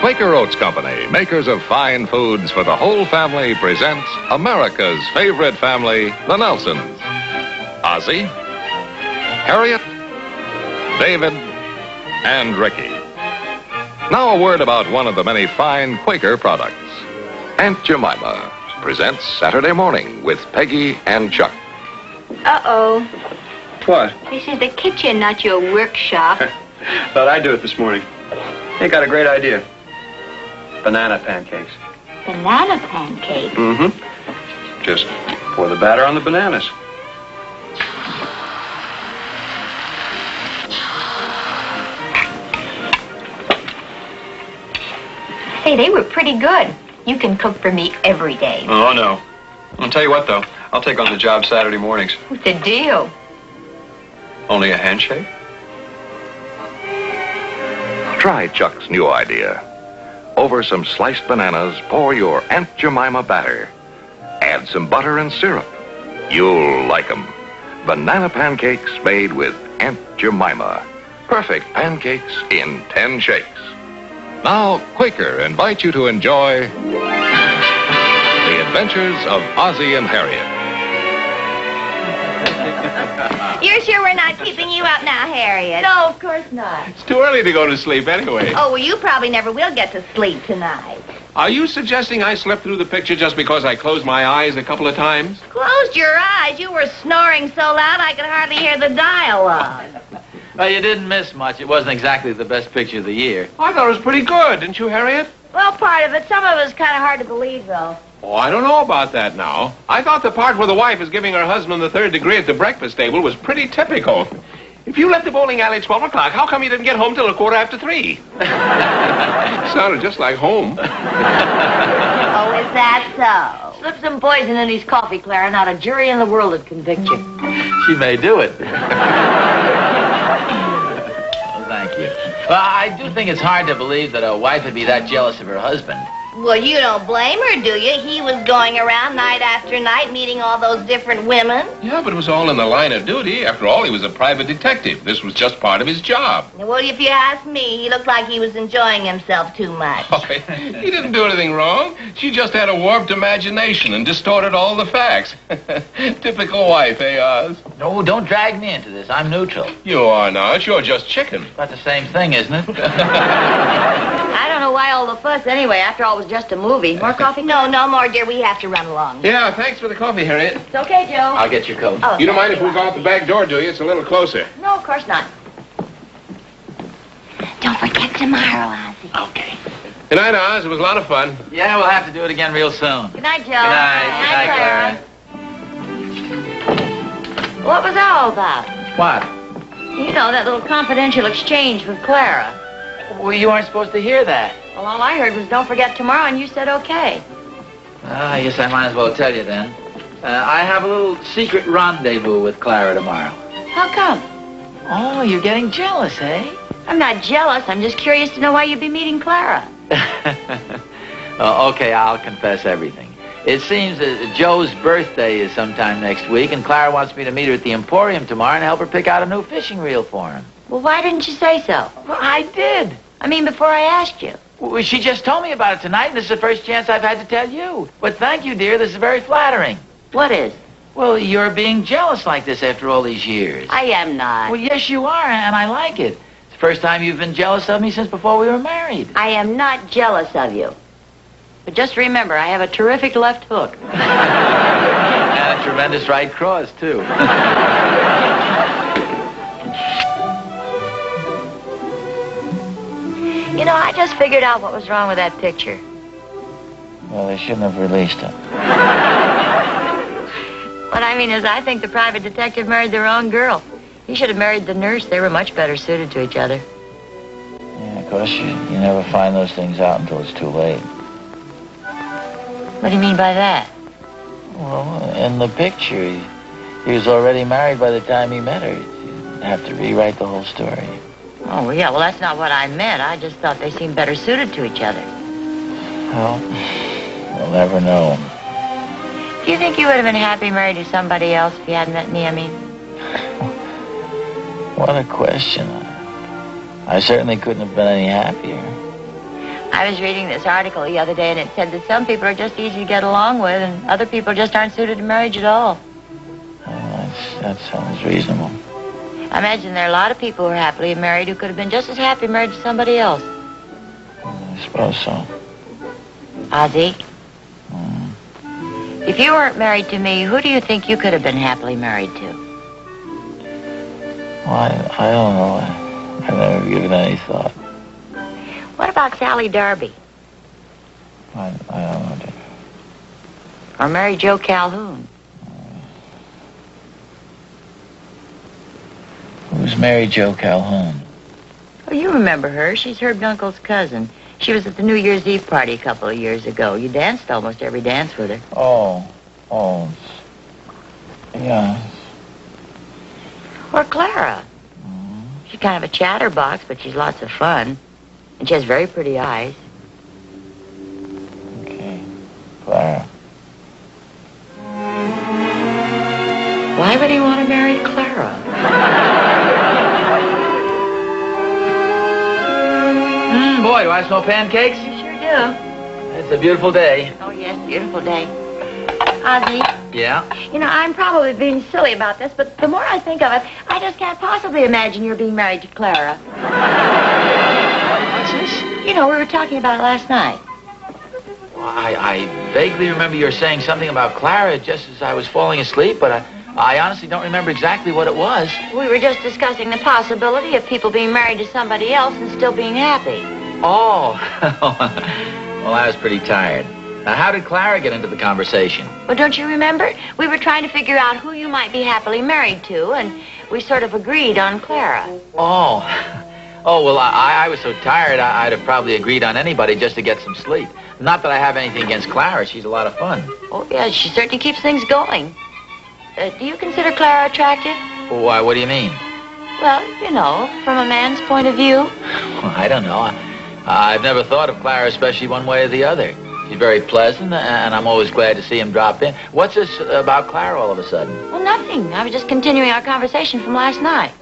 Quaker Oats Company, makers of fine foods for the whole family, presents America's favorite family, the Nelsons. Ozzie, Harriet, David, and Ricky. Now a word about one of the many fine Quaker products. Aunt Jemima presents Saturday Morning with Peggy and Chuck. Uh-oh. What? This is the kitchen, not your workshop. Thought I'd do it this morning. Hey, got a great idea. Banana pancakes. Banana pancakes? Mm-hmm. Just pour the batter on the bananas. Say, they were pretty good. You can cook for me every day. Oh, no. I'll tell you what, though. I'll take on the job Saturday mornings. What's the deal? Only a handshake? Try Chuck's new idea. Over some sliced bananas, pour your Aunt Jemima batter. Add some butter and syrup. You'll like 'em. Banana pancakes made with Aunt Jemima. Perfect pancakes in 10 shakes. Now, Quaker invite you to enjoy The Adventures of Ozzie and Harriet. You're sure we're not keeping you up now, Harriet? No, of course not. It's too early to go to sleep anyway. Oh, well, you probably never will get to sleep tonight. Are you suggesting I slept through the picture just because I closed my eyes a couple of times? Closed your eyes. You were snoring so loud I could hardly hear the dialogue. Well, you didn't miss much. It wasn't exactly the best picture of the year. I thought it was pretty good, didn't you, Harriet? Well, part of it. Some of it was kind of hard to believe, though. Oh, I don't know about that now. I thought the part where the wife is giving her husband the third degree at the breakfast table was pretty typical. If you left the bowling alley at 12 o'clock, how come you didn't get home till 3:15? Sounded just like home. Oh, is that so? Slip some poison in his coffee, Clara. Not a jury in the world would convict you. She may do it. Well, thank you. Well, I do think it's hard to believe that a wife would be that jealous of her husband. Well, you don't blame her, do you? He was going around night after night meeting all those different women. Yeah, but it was all in the line of duty. After all, he was a private detective. This was just part of his job. Well, if you ask me, he looked like he was enjoying himself too much. Oh, he didn't do anything wrong. She just had a warped imagination and distorted all the facts. Typical wife, eh, Oz? No, don't drag me into this. I'm neutral. You are not. You're just chicken. About the same thing, isn't it? I don't know why all the fuss anyway. After all, it was just a movie. More coffee? No more, dear. We have to run along. Yeah, thanks for the coffee, Harriet. It's okay, Joe. I'll get your coat. Oh, You don't mind if we thank go out the back door, do you? It's a little closer. No, of course not. Don't forget tomorrow, Ozzie. Okay. Good night, Oz. It was a lot of fun. Yeah, we'll have to do it again real soon. Good night, Joe. Good night. Good night, Clara. What was that all about? What? You know, that little confidential exchange with Clara. Well, you aren't supposed to hear that. Well, all I heard was don't forget tomorrow, and you said okay. I guess I might as well tell you then. I have a little secret rendezvous with Clara tomorrow. How come? Oh, you're getting jealous, eh? I'm not jealous. I'm just curious to know why you'd be meeting Clara. Okay, I'll confess everything. It seems that Joe's birthday is sometime next week, and Clara wants me to meet her at the Emporium tomorrow and help her pick out a new fishing reel for him. Well, why didn't you say so? Well, I did. I mean, before I asked you. Well, she just told me about it tonight, and this is the first chance I've had to tell you. But thank you, dear. This is very flattering. What is? Well, you're being jealous like this after all these years. I am not. Well, yes, you are, and I like it. It's the first time you've been jealous of me since before we were married. I am not jealous of you. But just remember, I have a terrific left hook. And a tremendous right cross, too. You know, I just figured out what was wrong with that picture. Well, they shouldn't have released it. What I mean is, I think the private detective married the wrong girl. He should have married the nurse. They were much better suited to each other. Yeah, of course, you never find those things out until it's too late. What do you mean by that? Well, in the picture, he was already married by the time he met her. You'd have to rewrite the whole story. Oh, yeah, well, that's not what I meant. I just thought they seemed better suited to each other. Well, we'll never know. Do you think you would have been happy married to somebody else if you hadn't met me, I mean? What a question. I certainly couldn't have been any happier. I was reading this article the other day, and it said that some people are just easy to get along with, and other people just aren't suited to marriage at all. That sounds reasonable. I imagine there are a lot of people who are happily married who could have been just as happy married to somebody else. I suppose so. Ozzie, if you weren't married to me, who do you think you could have been happily married to? Well, I don't know. I've never given any thought. What about Sally Darby? I don't know, dear. Or Mary Jo Calhoun? Who's Mary Jo Calhoun? Oh, you remember her. She's Herb Dunkel's cousin. She was at the New Year's Eve party a couple of years ago. You danced almost every dance with her. Oh. Yeah. Or Clara. She's kind of a chatterbox, but she's lots of fun. And she has very pretty eyes. Okay. Clara. Why would he want to marry Clara? Boy, do I smell pancakes? You sure do. It's a beautiful day. Oh, yes, beautiful day. Ozzie, Yeah? you know, I'm probably being silly about this, but the more I think of it, I just can't possibly imagine you're being married to Clara. What's this? You know, we were talking about it last night. Well, I vaguely remember you saying something about Clara just as I was falling asleep, but I honestly don't remember exactly what it was. We were just discussing the possibility of people being married to somebody else and still being happy. Oh. Well, I was pretty tired. Now, how did Clara get into the conversation? Well, don't you remember? We were trying to figure out who you might be happily married to, and we sort of agreed on Clara. Oh. Oh, well, I was so tired, I'd have probably agreed on anybody just to get some sleep. Not that I have anything against Clara. She's a lot of fun. Oh, yeah, she certainly keeps things going. Do you consider Clara attractive? Why, what do you mean? Well, you know, from a man's point of view. Well, I don't know. I've never thought of Clara especially one way or the other. She's very pleasant, and I'm always glad to see him drop in. What's this about Clara all of a sudden? Well, nothing. I was just continuing our conversation from last night.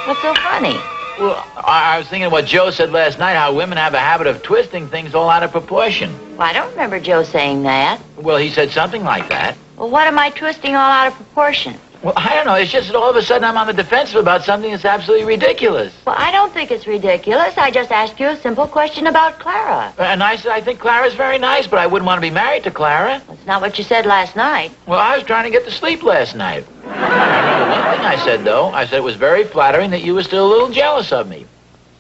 What's so funny? Well, I was thinking of what Joe said last night, how women have a habit of twisting things all out of proportion. Well, I don't remember Joe saying that. Well, he said something like that. Well, what am I twisting all out of proportion? Well, I don't know. It's just that all of a sudden I'm on the defensive about something that's absolutely ridiculous. Well, I don't think it's ridiculous. I just asked you a simple question about Clara. And I said I think Clara's very nice, but I wouldn't want to be married to Clara. That's not what you said last night. Well, I was trying to get to sleep last night. I remember one thing I said, though. I said it was very flattering that you were still a little jealous of me.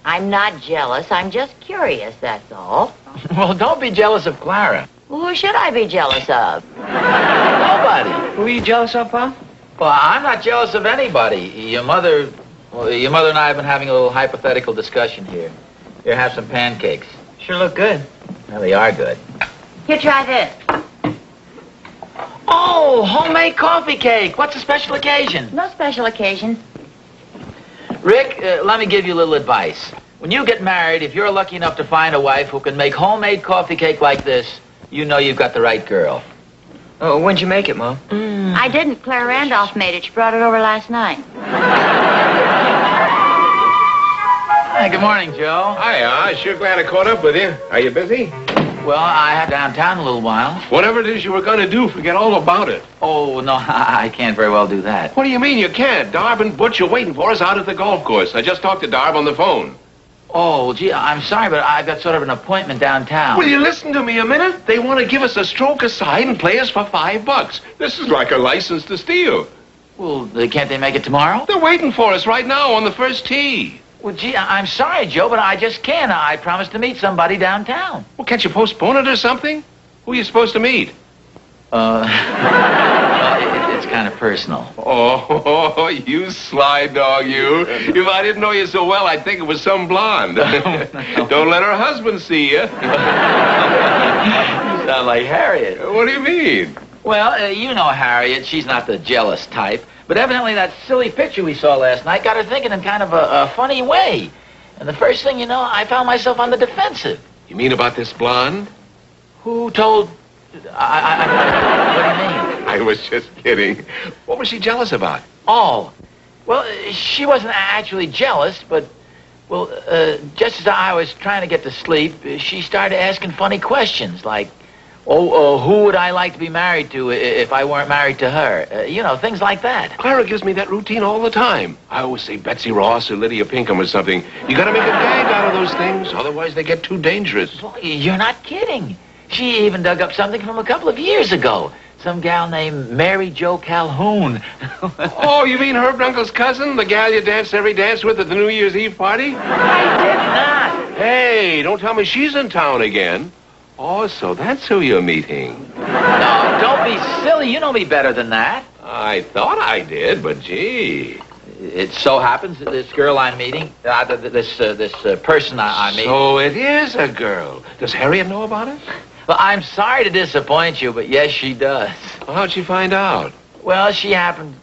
I'm not jealous. I'm just curious, that's all. Well, don't be jealous of Clara. Well, who should I be jealous of? Nobody. Who are you jealous of, Pa? Well, I'm not jealous of anybody. Your mother and I have been having a little hypothetical discussion here. Here, have some pancakes. Sure look good. Well, they are good. Here, try this. Oh, homemade coffee cake. What's the special occasion? No special occasion. Rick, let me give you a little advice. When you get married, if you're lucky enough to find a wife who can make homemade coffee cake like this, you know you've got the right girl. Oh, when'd you make it, Mom? I didn't. Claire Randolph made it. She brought it over last night. Hi, good morning, Joe. Hiya, sure glad I caught up with you. Are you busy? Well, I have downtown a little while. Whatever it is you were going to do, forget all about it. Oh, no, I can't very well do that. What do you mean you can't? Darb and Butch are waiting for us out at the golf course. I just talked to Darb on the phone. Oh, gee, I'm sorry, but I've got sort of an appointment downtown. Will you listen to me a minute? They want to give us a stroke aside and play us for $5. This is like a license to steal. Well, can't they make it tomorrow? They're waiting for us right now on the first tee. Well, gee, I'm sorry, Joe, but I just can't. I promised to meet somebody downtown. Well, can't you postpone it or something? Who are you supposed to meet? It's kind of personal. Oh, you sly dog, you. If I didn't know you so well, I'd think it was some blonde. Don't let her husband see you. You sound like Harriet. What do you mean? Well, you know Harriet. She's not the jealous type. But evidently that silly picture we saw last night got her thinking in kind of a funny way. And the first thing you know, I found myself on the defensive. You mean about this blonde? Who told... What do you mean? I was just kidding. What was she jealous about? Oh, well, she wasn't actually jealous, but Well, just as I was trying to get to sleep, she started asking funny questions like, who would I like to be married to if I weren't married to her? Things like that. Clara gives me that routine all the time. I always say Betsy Ross or Lydia Pinkham or something. You gotta make a gag out of those things, otherwise they get too dangerous. Boy, you're not kidding. She even dug up something from a couple of years ago. Some gal named Mary Jo Calhoun. Oh, you mean Herb Dunkel's cousin? The gal you danced every dance with at the New Year's Eve party? I did not. Hey, don't tell me she's in town again. Oh, so that's who you're meeting. No, don't be silly. You know me better than that. I thought I did, but gee. It so happens that this girl I'm meeting, this person I'm meeting... So it is a girl. Does Harriet know about it? Well, I'm sorry to disappoint you, but yes, she does. Well, how'd she find out? Well, she happened...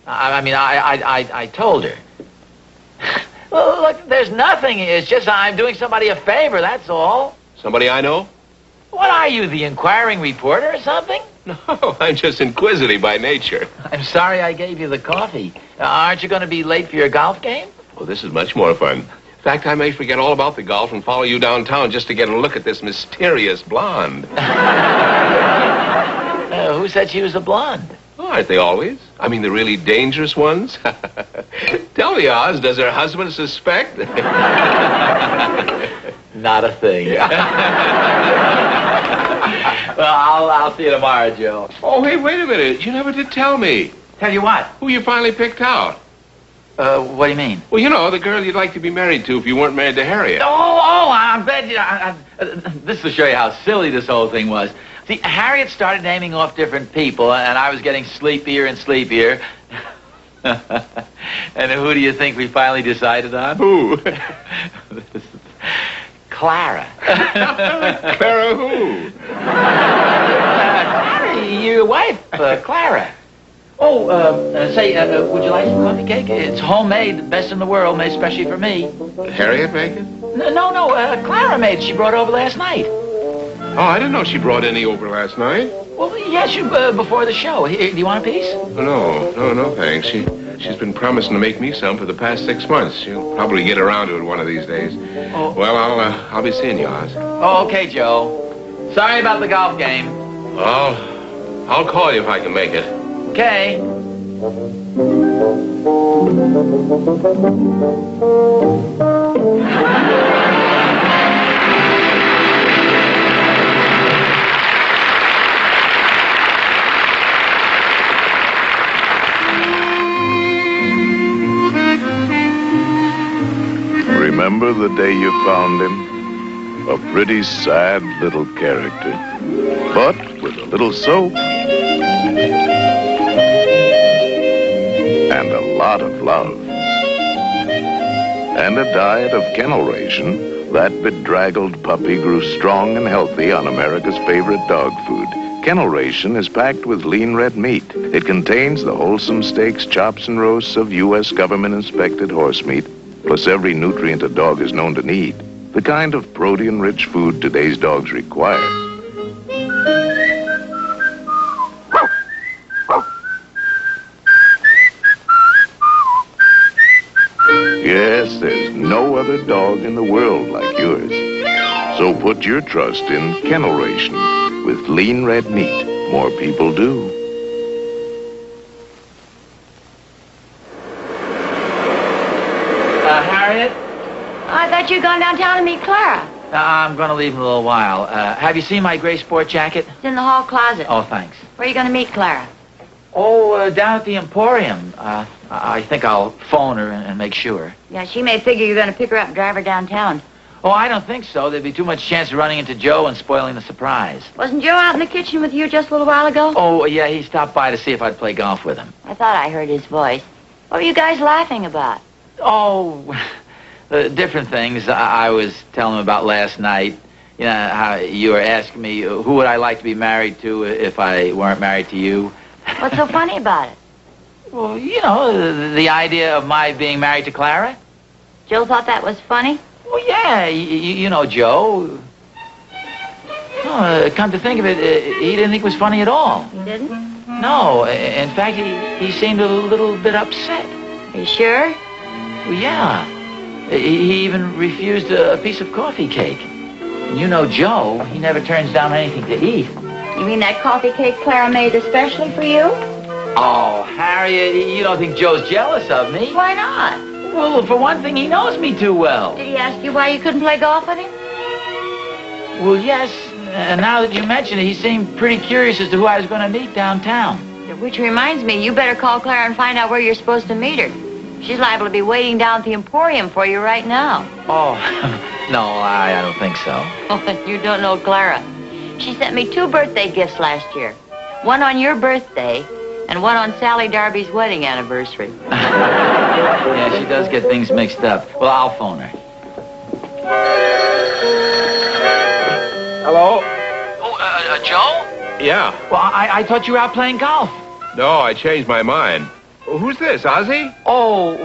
I told her. Well, look, there's nothing. It's just I'm doing somebody a favor, that's all. Somebody I know? What are you, the inquiring reporter or something? No, I'm just inquisitive by nature. I'm sorry I gave you the coffee. Aren't you going to be late for your golf game? Well, this is much more fun. In fact, I may forget all about the golf and follow you downtown just to get a look at this mysterious blonde. Who said she was a blonde? Oh, aren't they always? I mean, the really dangerous ones? Tell me, Oz, does her husband suspect? Not a thing. Well, I'll see you tomorrow, Joe. Oh, hey, wait a minute. You never did tell me. Tell you what? Who you finally picked out? What do you mean? Well, you know, the girl you'd like to be married to if you weren't married to Harriet. I'm glad you... this will show you how silly this whole thing was. See, Harriet started naming off different people, and I was getting sleepier and sleepier. And who do you think we finally decided on? Who? Clara. Clara who? Clara, your wife, Clara. Would you like some coffee cake? It's homemade, best in the world, made especially for me. Did Harriet make it? No, Clara made it. She brought it over last night. Oh, I didn't know she brought any over last night. Well, yes, before the show. Here, do you want a piece? No, thanks. She's been promising to make me some for the past 6 months. She'll probably get around to it one of these days. Oh. Well, I'll be seeing you, Oz. Oh, okay, Joe. Sorry about the golf game. I'll call you if I can make it. Okay. Remember the day you found him? A pretty sad little character, but with a little soap and a lot of love. And a diet of kennel ration, that bedraggled puppy grew strong and healthy on America's favorite dog food. Kennel ration is packed with lean red meat. It contains the wholesome steaks, chops, and roasts of U.S. government-inspected horse meat, plus every nutrient a dog is known to need. The kind of protein-rich food today's dogs require. Yes, there's no other dog in the world like yours. So put your trust in Kennel Ration with lean red meat. More people do. Harriet? I thought you'd gone downtown to meet Clara. I'm going to leave in a little while. Have you seen my gray sport jacket? It's in the hall closet. Oh, thanks. Where are you going to meet Clara? Oh, down at the Emporium. I think I'll phone her and make sure. Yeah, she may figure you're going to pick her up and drive her downtown. Oh, I don't think so. There'd be too much chance of running into Joe and spoiling the surprise. Wasn't Joe out in the kitchen with you just a little while ago? Oh, yeah, he stopped by to see if I'd play golf with him. I thought I heard his voice. What were you guys laughing about? Oh, different things I was telling him about last night. You know, how you were asking me who would I like to be married to if I weren't married to you. What's so funny about it? Well, you know, the idea of my being married to Clara. Joe thought that was funny? Well, yeah, you know Joe. Oh, come to think of it, he didn't think it was funny at all. He didn't? No, in fact, he seemed a little bit upset. Are you sure? Well, yeah. He even refused a piece of coffee cake. And you know Joe, he never turns down anything to eat. You mean that coffee cake Clara made especially for you? Oh, Harriet, you don't think Joe's jealous of me? Why not? Well, for one thing, he knows me too well. Did he ask you why you couldn't play golf with him? Well, yes. And now that you mention it, he seemed pretty curious as to who I was going to meet downtown. Which reminds me, you better call Clara and find out where you're supposed to meet her. She's liable to be waiting down at the Emporium for you right now. Oh, no, I don't think so. Oh, you don't know Clara. She sent me 2 birthday gifts last year. One on your birthday and one on Sally Darby's wedding anniversary. Yeah, she does get things mixed up. Well, I'll phone her. Hello? Oh, Joe? Yeah. Well, I thought you were out playing golf. No, I changed my mind. Who's this, Ozzie? Oh,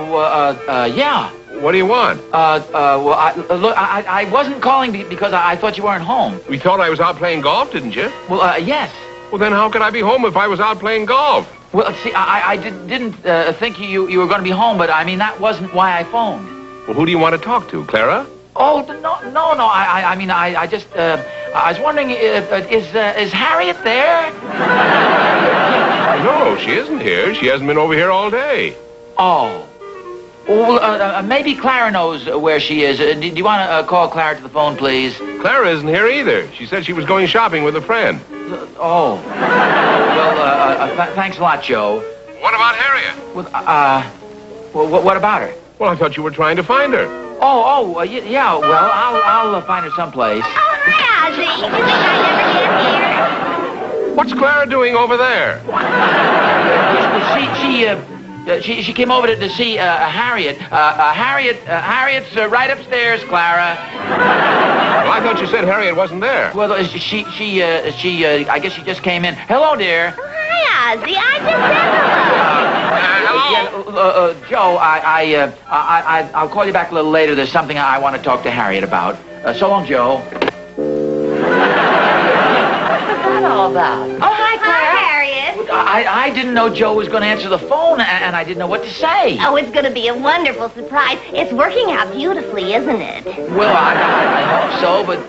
yeah. What do you want? Look, I wasn't calling because I thought you weren't home. You thought I was out playing golf, didn't you? Well, yes. Well, then how could I be home if I was out playing golf? Well, see, I didn't think you were going to be home, but I mean, that wasn't why I phoned. Well, who do you want to talk to, Clara? Oh, no. I mean, I just, I was wondering, is Harriet there? No, she isn't here. She hasn't been over here all day. Oh. Well, maybe Clara knows where she is. Do you want to call Clara to the phone, please? Clara isn't here either. She said she was going shopping with a friend. Oh. Well, thanks a lot, Joe. What about Harriet? Well, what about her? Well, I thought you were trying to find her. Yeah, well, I'll find her someplace. Oh, hi, Ozzie. You think I never get here? What's Clara doing over there? She came over to see Harriet. Harriet's right upstairs, Clara. Well, I thought you said Harriet wasn't there. Well, I guess she just came in. Hello, dear. Oh, hi, Ozzie. I just said hello. Hello? Joe, I'll call you back a little later. There's something I want to talk to Harriet about. So long, Joe. What's that all about? Oh, hi, Clara. Hi, Harriet. I didn't know Joe was going to answer the phone, and I didn't know what to say. Oh, it's going to be a wonderful surprise. It's working out beautifully, isn't it? Well, I hope so, but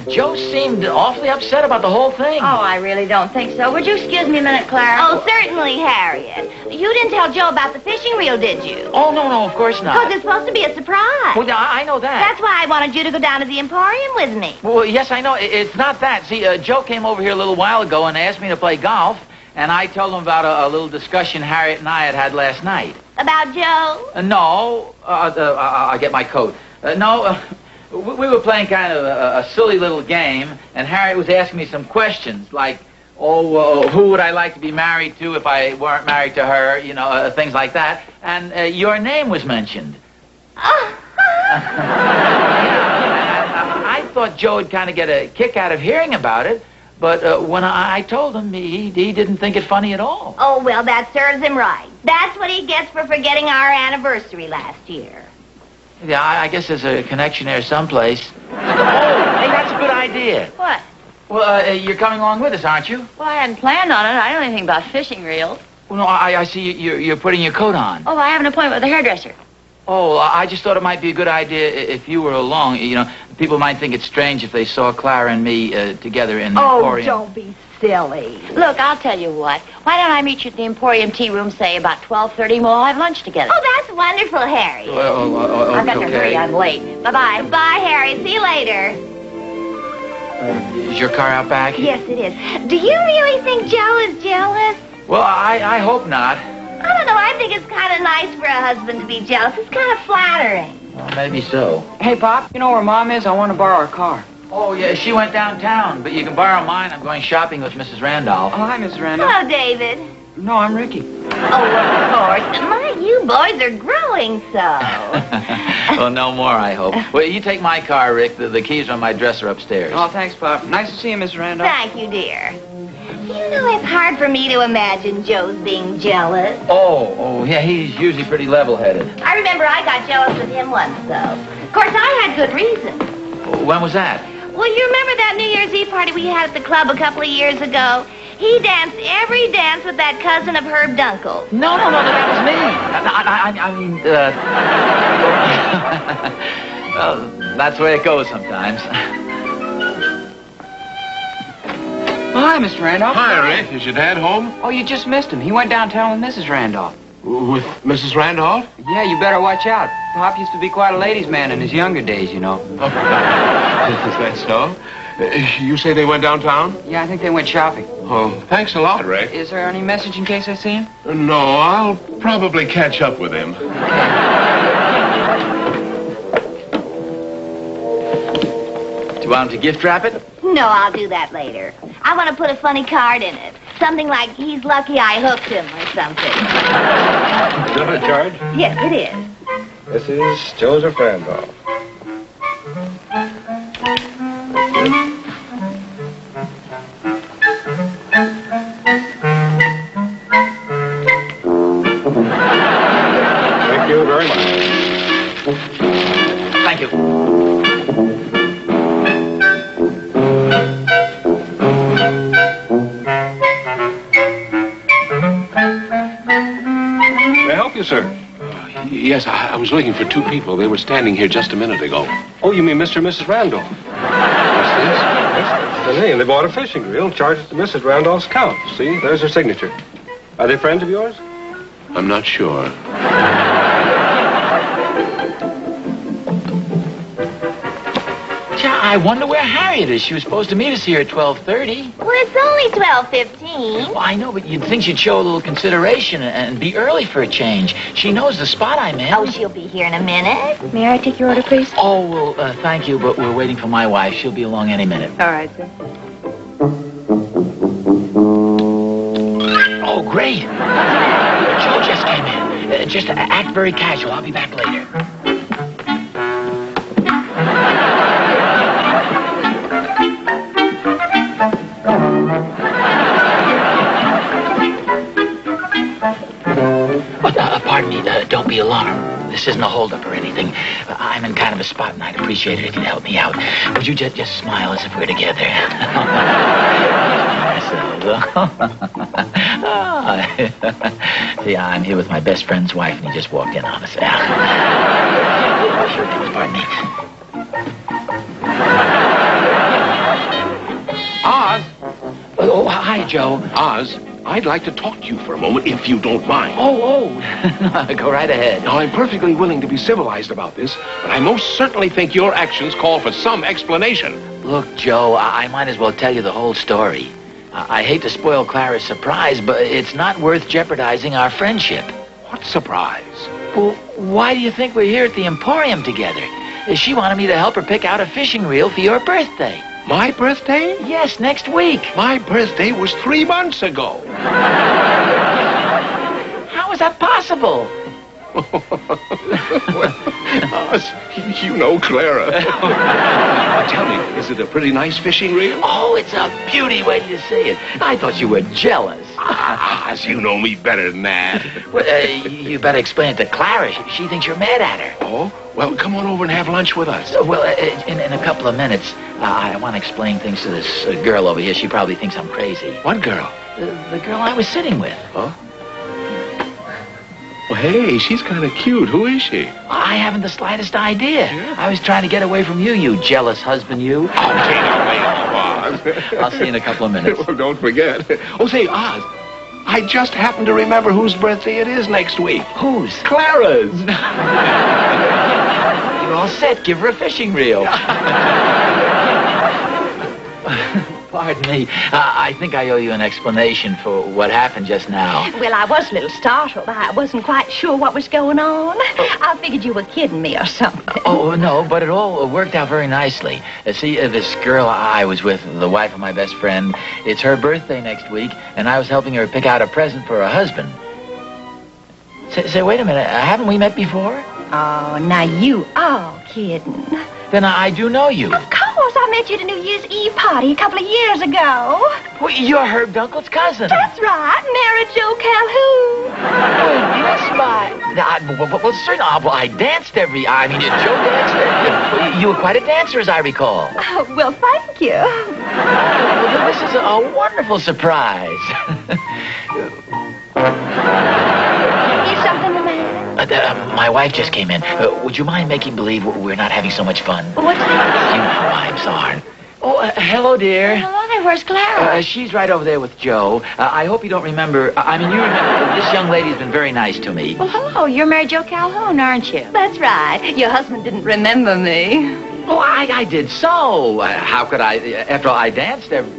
Joe seemed awfully upset about the whole thing. Oh, I really don't think so. Would you excuse me a minute, Clara? Oh, certainly, Harriet. You didn't tell Joe about the fishing reel, did you? Oh, no, of course not. Because it's supposed to be a surprise. Well, I know that. That's why I wanted you to go down to the Emporium with me. Well, yes, I know. It's not that. See, Joe came over here a little while ago and asked me to play golf, and I told him about a little discussion Harriet and I had last night. About Joe? No. I'll get my coat. We were playing kind of a silly little game, and Harriet was asking me some questions, like, who would I like to be married to if I weren't married to her, things like that. And your name was mentioned. I thought Joe would kind of get a kick out of hearing about it, but when I told him, he didn't think it funny at all. Oh, well, that serves him right. That's what he gets for forgetting our anniversary last year. Yeah, I guess there's a connection there someplace. Oh, hey, that's a good idea. What? Well, you're coming along with us, aren't you? Well, I hadn't planned on it. I don't know anything about fishing reels. Well, no, I see you're putting your coat on. Oh, I have an appointment with the hairdresser. Oh, I just thought it might be a good idea if you were along. People might think it's strange if they saw Clara and me together in the Emporium. Oh, don't be silly. Look, I'll tell you what. Why don't I meet you at the Emporium tea room, say, about 12:30, and we'll have lunch together. Oh, that's wonderful, Harriet. I've got to hurry. I'm late. Bye-bye. Bye, Harriet. See you later. Is your car out back? Yes, it is. Do you really think Joe is jealous? Well, I hope not. I don't know. I think it's kind of nice for a husband to be jealous. It's kind of flattering. Well, maybe so. Hey, Pop, you know where Mom is? I want to borrow her car. Oh, yeah, she went downtown, but you can borrow mine. I'm going shopping with Mrs. Randolph. Oh, hi, Mrs. Randolph. Hello, David. No, I'm Ricky. Oh, of course. My, you boys are growing so. Well, no more, I hope. Well, you take my car, Rick. The keys are on my dresser upstairs. Oh, thanks, Pop. Nice to see you, Mrs. Randolph. Thank you, dear. You know, it's hard for me to imagine Joe's being jealous. Oh, yeah, he's usually pretty level-headed. I remember I got jealous with him once, though. Of course, I had good reason. When was that? Well, you remember that New Year's Eve party we had at the club a couple of years ago? He danced every dance with that cousin of Herb Dunkel. No, that was me. I mean, well, that's the way it goes sometimes. Hi, Mr. Randolph. Hi, Rick. Is your dad home? Oh, you just missed him. He went downtown with Mrs. Randolph. With Mrs. Randolph? Yeah, you better watch out. Pop used to be quite a ladies' man in his younger days, you know. Oh, is that so? You say they went downtown? Yeah, I think they went shopping. Oh, thanks a lot, Rick. Is there any message in case I see him? No, I'll probably catch up with him. Do you want him to gift wrap it? No, I'll do that later. I want to put a funny card in it. Something like, he's lucky I hooked him or something. Is that a charge? Yes, it is. This is Joseph Randolph. Thank you very much. Thank you. May I help you, sir? Yes, I was looking for two people. They were standing here just a minute ago. Oh, you mean Mr. and Mrs. Randolph? What's this? That's the name. They bought a fishing reel and charged it to Mrs. Randolph's account. See, there's her signature. Are they friends of yours? I'm not sure. I wonder where Harriet is. She was supposed to meet us here at 12:30. Well, it's only 12:15. Well, I know, but you'd think she'd show a little consideration and be early for a change. She knows the spot I'm in. Oh, she'll be here in a minute. May I take your order, please? Oh, well, thank you, but we're waiting for my wife. She'll be along any minute. All right, sir. Oh, great. Joe just came in. Just act very casual. I'll be back later. Pardon me, don't be alarmed. This isn't a holdup or anything. I'm in kind of a spot, and I'd appreciate it if you'd help me out. Would you just smile as if we're together? See, I'm here with my best friend's wife, and he just walked in on us. Pardon me. Oz! Oh, hi, Joe. Oz, I'd like to talk to you for a moment, if you don't mind. Oh. Go right ahead. Now, I'm perfectly willing to be civilized about this, but I most certainly think your actions call for some explanation. Look, Joe, I might as well tell you the whole story. I hate to spoil Clara's surprise, but it's not worth jeopardizing our friendship. What surprise? Well, why do you think we're here at the Emporium together? She wanted me to help her pick out a fishing reel for your birthday. My birthday? Yes, next week. My birthday was 3 months ago. How is that possible? Well, Oz, you know Clara. Tell me, is it a pretty nice fishing reel? Oh, it's a beauty. Wait till you see it. I thought you were jealous. Oz, you know me better than that. Well, you better explain it to Clara. She thinks you're mad at her. Oh? Well, come on over and have lunch with us. Well, in a couple of minutes, I want to explain things to this girl over here. She probably thinks I'm crazy. What girl? The girl I was sitting with. Huh? Well, hey, she's kind of cute. Who is she? I haven't the slightest idea. Yeah. I was trying to get away from you, you jealous husband, you. Oh, take it away, Oz. I'll see you in a couple of minutes. Well, don't forget. Oh, say, Oz, I just happened to remember whose birthday it is next week. Whose? Clara's. You're all set. Give her a fishing reel. Pardon me. I think I owe you an explanation for what happened just now. Well, I was a little startled. I wasn't quite sure what was going on. I figured you were kidding me or something. Oh, no, but it all worked out very nicely. See, this girl I was with, the wife of my best friend, it's her birthday next week, and I was helping her pick out a present for her husband. Say, wait a minute. Haven't we met before? Oh, now you are kidding. Then I do know you. Of course. course, I met you at a New Year's Eve party a couple of years ago. Well, you're Herb Dunkel's cousin. That's right, Mary Jo Calhoun. Oh, yes, well, certainly. Well, I danced Joe danced. You were quite a dancer, as I recall. Oh, well, thank you. Well, this is a wonderful surprise. Is something the matter? My wife just came in. Would you mind making believe we're not having so much fun? What's that? You know how wives are. Oh, hello, dear. Hello there. Where's Clara? She's right over there with Joe. I hope you don't remember. You remember. This young lady's been very nice to me. Well, hello. You're Mary Jo Calhoun, aren't you? That's right. Your husband didn't remember me. Oh, I did so. How could I? After all, I danced every...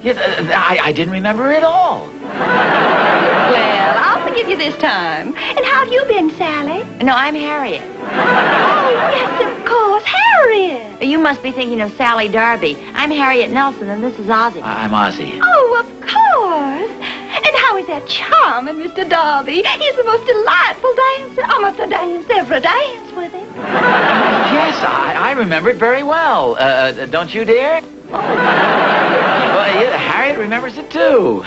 Yes, I didn't remember at all. Well, I'll forgive you this time. And how have you been, Sally? No, I'm Harriet. Oh, yes, of course, Harriet. You must be thinking of Sally Darby. I'm Harriet Nelson, and this is Ozzie. I'm Ozzie. Oh, of course. And how is that charming Mr. Darby? He's the most delightful dancer. I must have danced every dance with him. Yes, I remember it very well. Don't you, dear? Well, yeah, Harriet remembers it, too.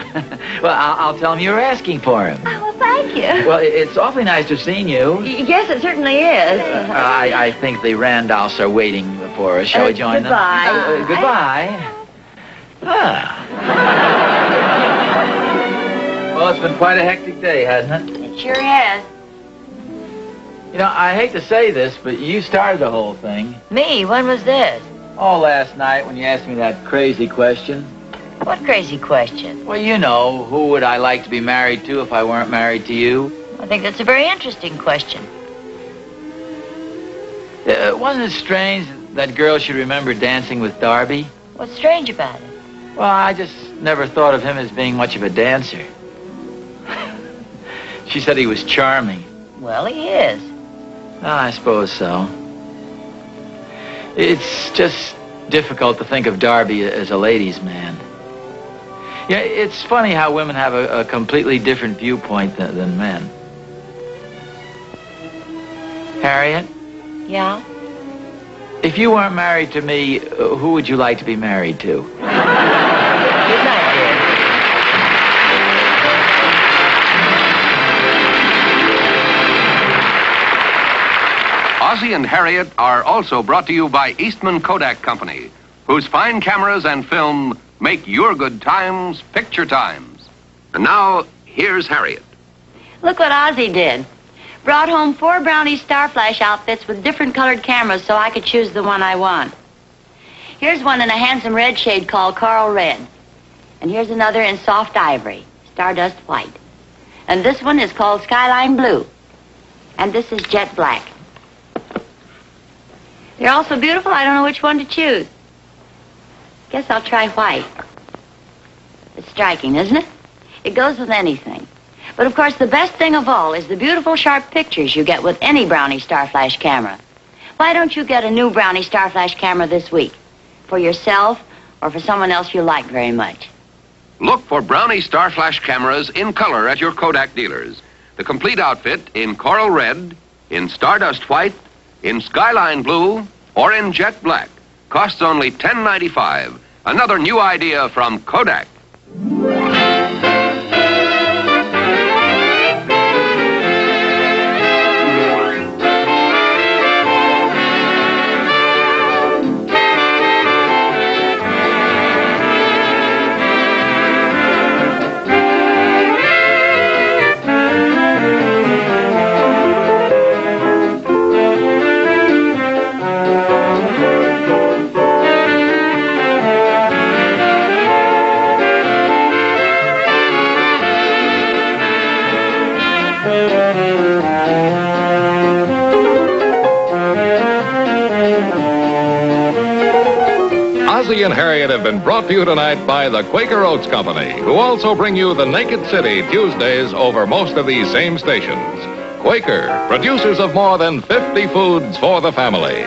Well, I'll tell him you were asking for him. Oh, well, thank you. Well, it's awfully nice to have seen you. Yes, it certainly is. I think the Randolphs are waiting for us. Shall we join goodbye. them? Goodbye. Well, it's been quite a hectic day, hasn't it? It sure has. You know, I hate to say this, but you started the whole thing. Me? When was this? Oh, last night when you asked me that crazy question. What crazy question? Well, you know, who would I like to be married to if I weren't married to you? I think that's a very interesting question. Wasn't it strange that girl should remember dancing with Darby? What's strange about it? Well, I just never thought of him as being much of a dancer. She said he was charming. Well, he is. I suppose so. It's just difficult to think of Darby as a ladies' man. Yeah, it's funny how women have a completely different viewpoint than men. Harriet? Yeah? If you weren't married to me, who would you like to be married to? Good night, dear. Ozzie and Harriet are also brought to you by Eastman Kodak Company, whose fine cameras and film make your good times picture times. And now, here's Harriet. Look what Ozzie did. Brought home 4 Brownie Starflash outfits with different colored cameras so I could choose the one I want. Here's one in a handsome red shade called Coral Red. And here's another in soft ivory, Stardust White. And this one is called Skyline Blue. And this is Jet Black. They're all so beautiful, I don't know which one to choose. Guess I'll try white. It's striking, isn't it? It goes with anything. But, of course, the best thing of all is the beautiful, sharp pictures you get with any Brownie Starflash camera. Why don't you get a new Brownie Starflash camera this week? For yourself or for someone else you like very much. Look for Brownie Starflash cameras in color at your Kodak dealers. The complete outfit in Coral Red, in Stardust White, in Skyline Blue, or in Jet Black. Costs only $10.95. Another new idea from Kodak. Ozzie and Harriet have been brought to you tonight by the Quaker Oats Company, who also bring you the Naked City Tuesdays over most of these same stations. Quaker, producers of more than 50 foods for the family.